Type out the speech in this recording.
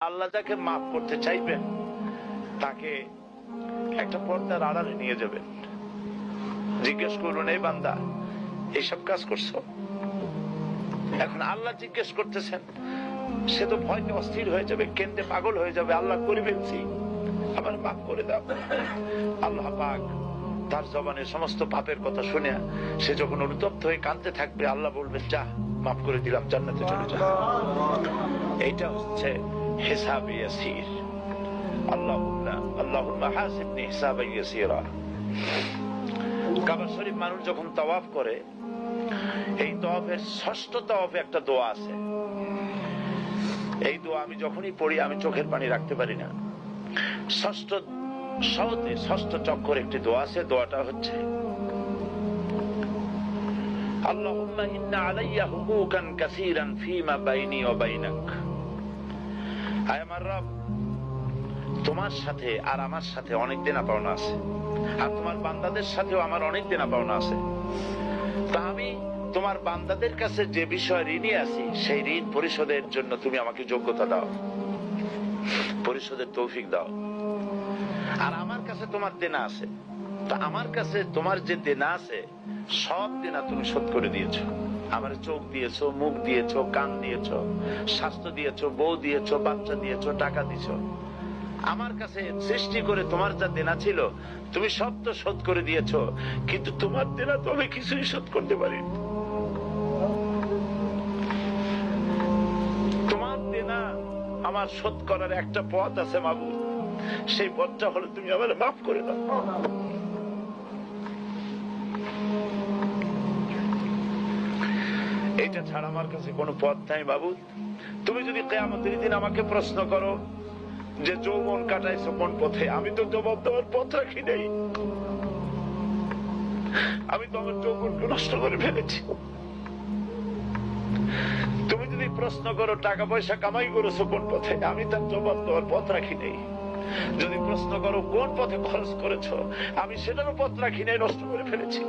আল্লাহ যাকে মাফ করতে চাইবেন তাকে একটা পর্দার আড়ালে নিয়ে যাবেন, জিজ্ঞেস করুন, এই বান্দা এইসব কাজ করছো? এখন আল্লাহ জিজ্ঞেস করতেছেন, সে তো ভয়তে অস্থির হয়ে যাবে, কেন্দ্রে পাগল হয়ে যাবে, আল্লাহ করে ফেলছি, আমার মাফ করে দাও। আল্লাহ পাক তার জবানে সমস্ত পাপের কথা শুনে সে যখন অনুতপ্ত হয়ে কাঁদতে থাকবে, আল্লাহ বলবেন, যা মাফ করে দিলাম, জান্নাতে চলে যা। এইটা হচ্ছে হিসাবে ইয়াসির। আল্লাহুম্মা হাসিবনি হিসাবান ইয়াসিরা। কাবা শরীফ মানুষ যখন তাওয়াফ করে, এই তাওয়াফের ষষ্ঠ তাওয়াফে একটা দোয়া আছে। এই দোয়া আমি যখনই পড়ি আমি চোখের পানি রাখতে পারি না। ষষ্ঠ চক্কর একটি দোয়া আছে, দোয়াটা হচ্ছে, আল্লাহুম্মা ইন্না আলাইয়া হুকুকান কাসীরান ফীমা বাইনি ওয়া বাইনাক। আয় আমার রব, তোমার সাথে আর আমার সাথে অনেক দেনা পাওনা আছে, আর তোমার বান্দাদের সাথেও আমার অনেক দেনা পাওনা আছে। তা আমি তোমার বান্দাদের কাছে যে বিষয় ঋণী আছি, সেই ঋণ পরিশোধের জন্য তুমি আমাকে যোগ্যতা দাও, পরিশোধের তৌফিক দাও। আর আমার কাছে তোমার দেনা আছে, তা আমার কাছে তোমার যে দেনা আছে সব দেনা তুমি শোধ করে দিয়েছো। আমার চোখ দিয়েছো, মুখ দিয়েছো, কান দিয়েছো, স্বাস্থ্য দিয়েছো, বউ দিয়েছো, বাচ্চা দিয়েছো, টাকা দিয়েছো। আমার কাছে সৃষ্টি করে তোমার যা দেনা ছিল তুমি সব তো শোধ করে দিয়েছো, কিন্তু তোমার দেনা তো আমি কিছুই শোধ করতে পারিনি। তোমার দেনা আমার শোধ করার একটা পথ আছে মাবুদ, সেই পথটা হলো তুমি আমার মাফ করে দাও। এইটা ছাড়া আমার কাছে কোনো পথ নাই মাবুদ। তুমি যদি কিয়ামতের দিন আমাকে প্রশ্ন করো যে যৌবন কাটাইছো কোন পথে, আমি তো জবাব দেওয়ার পথ রাখি নাই। আমি তো আমার যৌবনকে নষ্ট করে ফেলেছি। তুমি যদি প্রশ্ন করো টাকা পয়সা কামাই করেছো কোন পথে, আমি তার জবাব দেওয়ার পথ রাখি নাই। যদি প্রশ্ন করো কোন পথে খরচ করেছো, আমি সেটারও পথ রাখি নাই, নষ্ট করে ফেলেছি।